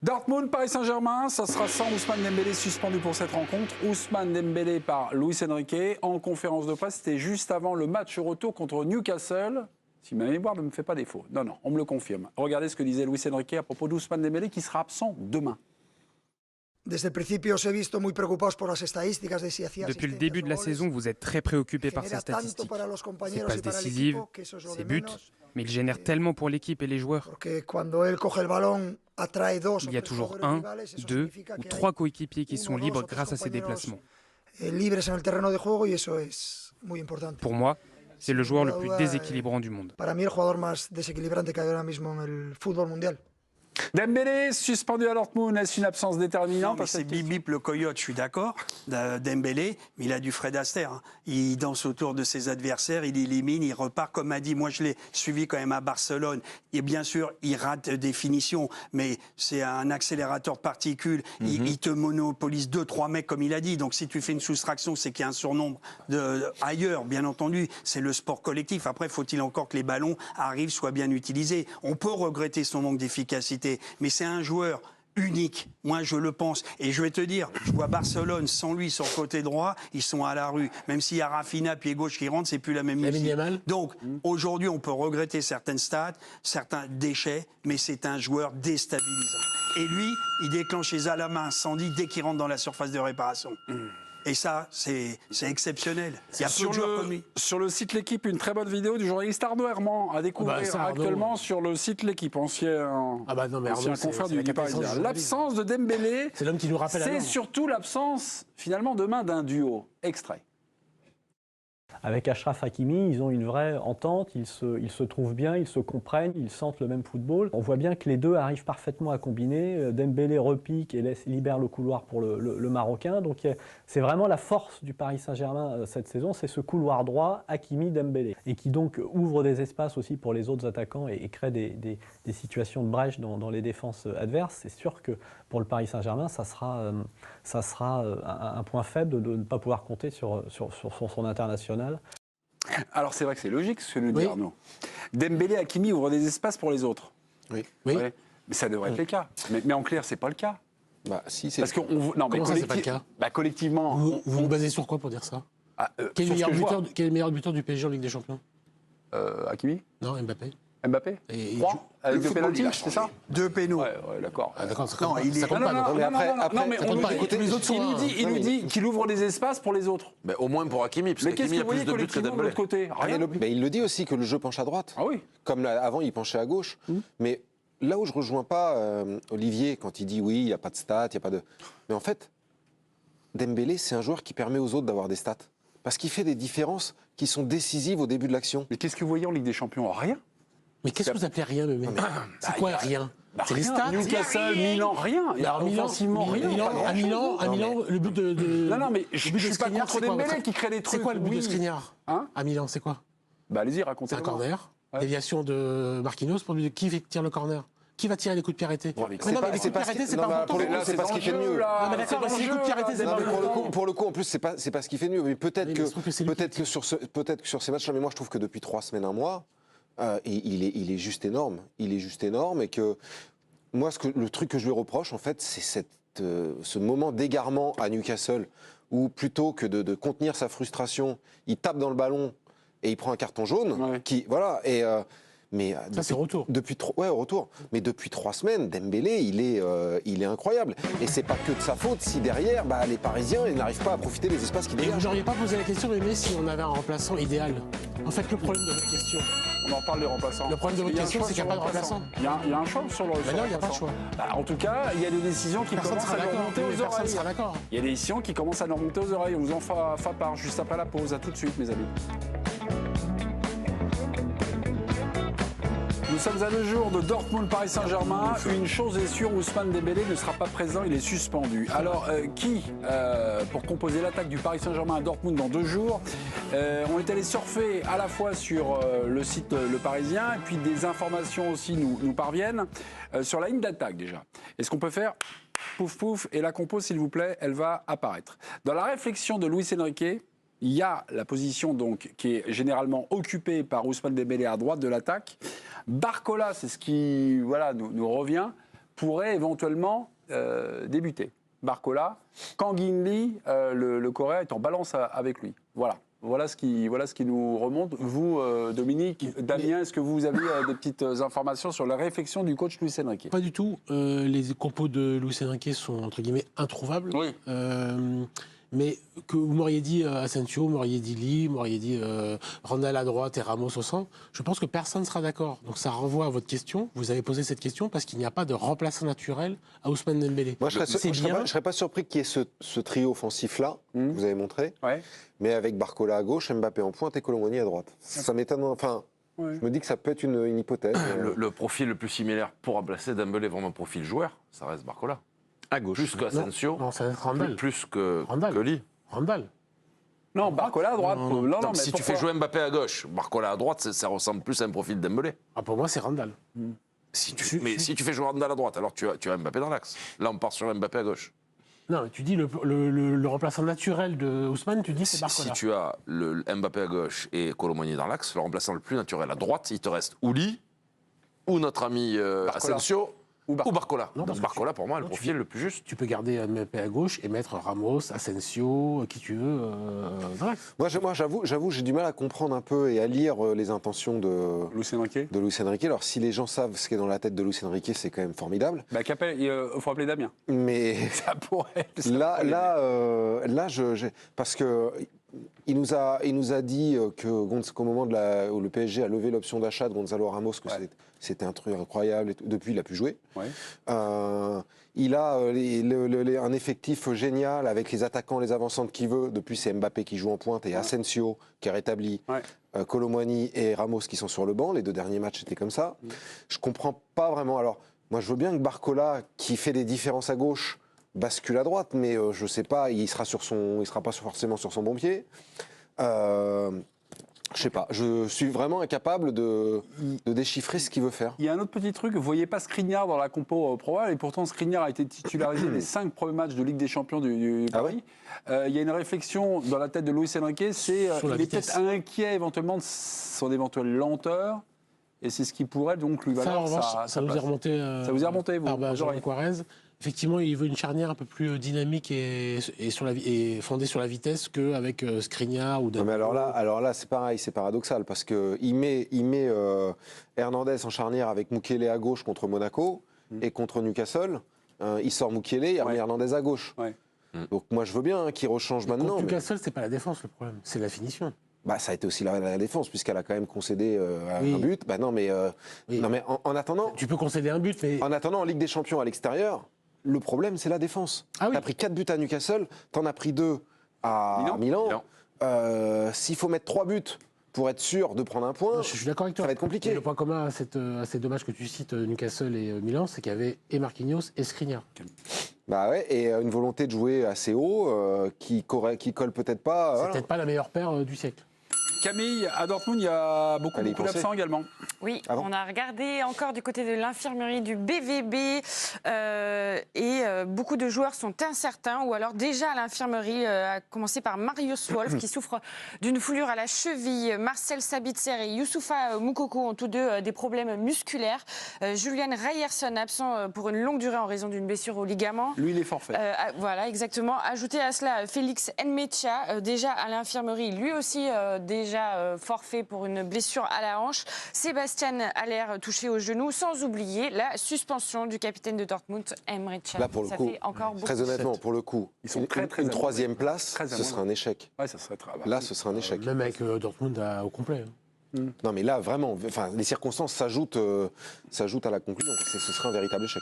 Dortmund, Paris Saint-Germain, ça sera sans Ousmane Dembélé suspendu pour cette rencontre. Ousmane Dembélé par Luis Enrique en conférence de presse. C'était juste avant le match retour contre Newcastle. Si ma mémoire ne me fait pas défaut. Non, on me le confirme. Regardez ce que disait Luis Enrique à propos d'Ousmane Dembélé qui sera absent demain. Depuis le début de la saison, vous êtes très préoccupé par ces statistiques, ses passes décisives, ses buts, mais il génère tellement pour l'équipe et les joueurs. Il y a toujours un, deux ou trois coéquipiers qui sont libres grâce à ses déplacements. Pour moi, c'est le joueur le plus déséquilibrant du monde. Dembélé suspendu à Dortmund, est-ce une absence déterminante? C'est Bip le coyote, je suis d'accord, Dembélé, mais il a du Fred Astaire. Hein. Il danse autour de ses adversaires, il élimine, il repart, comme a dit, moi je l'ai suivi quand même à Barcelone. Et bien sûr, il rate des finitions, mais c'est un accélérateur de particules, il te monopolise 2-3 mecs comme il a dit. Donc si tu fais une soustraction, c'est qu'il y a un surnombre ailleurs, bien entendu. C'est le sport collectif. Après, faut-il encore que les ballons arrivent, soient bien utilisés. On peut regretter son manque d'efficacité. Mais c'est un joueur unique, moi je le pense. Et je vais te dire, je vois Barcelone sans lui sur le côté droit, ils sont à la rue. Même s'il y a Rafinha, pied gauche qui rentre, c'est plus la même musique. Donc aujourd'hui on peut regretter certaines stats, certains déchets, mais c'est un joueur déstabilisant. Et lui, il déclenche les alarmes incendies dès qu'il rentre dans la surface de réparation. Et ça, c'est exceptionnel. Il y a peu de joueurs comme lui. Sur le site L'Équipe, une très bonne vidéo du journaliste Arnaud Herman à découvrir actuellement sur le site L'Équipe, ancien confrère du Parisien. L'absence de Dembélé, c'est l'homme qui nous rappelle. C'est surtout l'absence, finalement, demain d'un duo. Extrait. Avec Achraf Hakimi, ils ont une vraie entente, ils se trouvent bien, ils se comprennent, ils sentent le même football. On voit bien que les deux arrivent parfaitement à combiner. Dembélé repique et libère le couloir pour le Marocain. Donc c'est vraiment la force du Paris Saint-Germain cette saison, c'est ce couloir droit Hakimi-Dembélé. Et qui donc ouvre des espaces aussi pour les autres attaquants et crée des situations de brèche dans les défenses adverses. C'est sûr que pour le Paris Saint-Germain, ça sera un point faible de ne pas pouvoir compter sur son international. Alors c'est vrai que c'est logique ce que nous dit Arnaud. Dembélé, Hakimi ouvrent des espaces pour les autres. Oui. Mais ça devrait être le cas. Mais en clair, c'est pas le cas. Bah si, c'est. Parce que comment ça, c'est pas le cas? Collectivement. Vous vous basez sur quoi pour dire ça? Quel est le meilleur buteur du PSG en Ligue des Champions? Hakimi? Non, Mbappé. Mbappé? 3 avec 2 pénaltys, c'est ça? 2 pénaux. Ouais, d'accord. Non, ça compte pas. Non, mais il nous dit qu'il ouvre des espaces pour les autres. Mais au moins pour Hakimi, parce qu'Hakimi a plus de buts que de l'autre côté. Mais il le dit aussi que le jeu penche à droite. Ah oui. Comme avant, il penchait à gauche. Mais là où je rejoins pas Olivier quand il dit oui, il n'y a pas de stats, il n'y a pas de. Mais en fait, Dembélé, c'est un joueur qui permet aux autres d'avoir des stats. Parce qu'il fait des différences qui sont décisives au début de l'action. Mais qu'est-ce que vous voyez en Ligue des Champions? Rien. Mais qu'est-ce que vous appelez rien, c'est quoi rien? C'est les stats. Newcastle, Milan, rien. Offensivement, rien. À Milan, le but de. Non, mais je suis pas contre Dembélé qui crée des trucs. C'est quoi le but de Skriniar à Milan? C'est quoi? Allez-y, racontez-le. C'est un corner. Déviation de Marquinhos pour lui. Qui tire le corner? Qui va tirer les coups de pied arrêtés? Mais non, mais les coups de pied arrêtés, c'est pas important. C'est pas ce qui fait de mieux. Non, mais d'accord, mais les coups de pied arrêtés, c'est pas important. Pour le coup, en plus, c'est pas ce qui fait de mieux. Mais peut-être que sur ces matchs-là, mais moi, je trouve que depuis 3 semaines, un mois, il est juste énorme. Il est juste énorme et que moi, le truc que je lui reproche, en fait, c'est ce moment d'égarement à Newcastle où plutôt que de contenir sa frustration, il tape dans le ballon et il prend un carton jaune. Ouais. Mais ça, c'est retour. Au retour. Mais depuis 3 semaines, Dembélé, il est incroyable. Et c'est pas que de sa faute si derrière, les Parisiens, ils n'arrivent pas à profiter des espaces qu'ils dégagent. Vous n'auriez pas posé la question, mais si on avait un remplaçant idéal. En fait, le problème de votre question. On en parle des remplaçants. Le problème de votre question, c'est qu'il n'y a pas de remplaçant. Il y a un choix sur le remplaçant. Non, il n'y a pas de choix. En tout cas, il y a des décisions qui commencent à nous remonter aux oreilles. Personne sera d'accord. Il y a des décisions qui commencent à nous remonter aux oreilles. On vous en fera part juste après la pause. À tout de suite, mes amis. Nous sommes à 2 jours de Dortmund-Paris Saint-Germain. Une chose est sûre, Ousmane Dembélé ne sera pas présent, il est suspendu. Alors, pour composer l'attaque du Paris Saint-Germain à Dortmund dans 2 jours, on est allé surfer à la fois sur le site Le Parisien, et puis des informations aussi nous parviennent sur la ligne d'attaque déjà. Est-ce qu'on peut faire pouf pouf, et la compo, s'il vous plaît, elle va apparaître. Dans la réflexion de Luis Enrique, il y a la position donc qui est généralement occupée par Ousmane Dembélé à droite de l'attaque. Barcola, c'est ce qui nous revient, pourrait éventuellement débuter. Barcola, Kang-in Lee, le Coréen, est en balance avec lui. Voilà ce qui nous remonte. Vous, Dominique, Damien, est-ce que vous avez des petites informations sur la réflexion du coach Luis Enrique? Pas du tout. Les compos de Luis Enrique sont, entre guillemets, introuvables. Oui. Mais que vous m'auriez dit Asensio, vous m'auriez dit Lee, vous m'auriez dit Randall à droite et Ramos au centre, je pense que personne ne sera d'accord. Donc ça renvoie à votre question. Vous avez posé cette question parce qu'il n'y a pas de remplaçant naturel à Ousmane Dembélé. Moi, je serais pas surpris qu'il y ait ce trio offensif-là, que vous avez montré, mais avec Barcola à gauche, Mbappé en pointe et Colomboigny à droite. Ça m'étonne. Enfin, je me dis que ça peut être une hypothèse. Le profil le plus similaire pour remplacer Dembélé, vraiment profil joueur, ça reste Barcola. À gauche. Plus qu'Asensio. Non, ça va être Randall. Plus que Lee. Randall. Non, Barcola à droite. Non, mais si tu fais jouer Mbappé à gauche, Barcola à droite, ça ressemble plus à un profil Dembélé. Ah, pour moi, c'est Randall. Si tu fais jouer Randall à droite, alors tu as Mbappé dans l'axe. Là, on part sur Mbappé à gauche. Non, mais tu dis le remplaçant naturel de Ousmane, tu dis c'est Barcola. Si tu as le Mbappé à gauche et Colomboigny dans l'axe, le remplaçant le plus naturel à droite, il te reste ou Lee, ou notre ami Asensio, ou Barcola. Non, Barcola, pour moi, le profil le plus juste. Tu peux garder Mbappé à gauche et mettre Ramos, Asensio, qui tu veux, dans l'axe. Moi, j'avoue, j'ai du mal à comprendre un peu et à lire les intentions de Luis Enrique. Alors, si les gens savent ce qui est dans la tête de Luis Enrique, c'est quand même formidable. Il faut appeler Damien. Mais ça pourrait. Parce que il nous a dit qu'au moment où le PSG a levé l'option d'achat de Gonzalo Ramos, que c'était un truc incroyable. Depuis, il n'a plus joué. Il a un effectif génial avec les attaquants, les avancantes qu'il veut. Depuis, c'est Mbappé qui joue en pointe et Asensio qui est rétabli. Colomboigny et Ramos qui sont sur le banc. Les 2 derniers matchs étaient comme ça. Je comprends pas vraiment. Alors, moi, je veux bien que Barcola, qui fait des différences à gauche, bascule à droite, mais je sais pas, il sera pas forcément sur son bon pied. Je sais pas, je suis vraiment incapable de déchiffrer ce qu'il veut faire. Il y a un autre petit truc, vous voyez pas Skriniar dans la compo probable, et pourtant Skriniar a été titularisé les 5 premiers matchs de Ligue des Champions du Paris. Il y a une réflexion dans la tête de Luis Enrique, c'est il est peut-être inquiet éventuellement de son éventuelle lenteur, et c'est ce qui pourrait donc lui valoir ça vous est remonté. Ça vous est remonté, vous, par Benjamin Quarez. Effectivement, il veut une charnière un peu plus dynamique et fondée sur la vitesse qu'avec Skriniar ou mais alors là, c'est pareil, c'est paradoxal parce que il met Hernandez en charnière avec Mukiele à gauche contre Monaco et contre Newcastle, il sort Mukiele, il remet Hernandez à gauche. Donc moi je veux bien qu'il rechange maintenant. Contre Newcastle, c'est pas la défense le problème, c'est la finition. Ça a été aussi la défense puisqu'elle a quand même concédé un but. Non mais en attendant, tu peux concéder un but, mais en attendant en Ligue des Champions à l'extérieur. Le problème, c'est la défense. T'as pris 4 buts à Newcastle, t'en as pris 2 à Milan. S'il faut mettre 3 buts pour être sûr de prendre un point, je suis d'accord avec toi. Ça va être compliqué. Mais le point commun à ces 2 matchs que tu cites, Newcastle et Milan, c'est qu'il y avait et Marquinhos et Skriniar. Et une volonté de jouer assez haut qui colle peut-être pas. C'est peut-être pas la meilleure paire du siècle. Camille, à Dortmund, il y a beaucoup d'absents également. Oui, on a regardé encore du côté de l'infirmerie du BVB et beaucoup de joueurs sont incertains ou alors déjà à l'infirmerie, à commencer par Marius Wolf qui souffre d'une foulure à la cheville. Marcel Sabitzer et Youssoufa Moukoko ont tous deux des problèmes musculaires. Julian Ryerson absent pour une longue durée en raison d'une blessure au ligament. Lui, il est forfait. Voilà, exactement. Ajoutez à cela Félix Nmecha, déjà à l'infirmerie, lui aussi déjà forfait pour une blessure à la hanche. Sébastien Haller touché au genou, sans oublier la suspension du capitaine de Dortmund, Emre Can. Là, pour le coup, très honnêtement, pour le coup, ils sont très une 3e place, ce serait un échec. Ça serait là, ce serait un échec. Même avec Dortmund au complet. Non, mais là, vraiment, les circonstances s'ajoutent à la conclusion. Ce serait un véritable échec.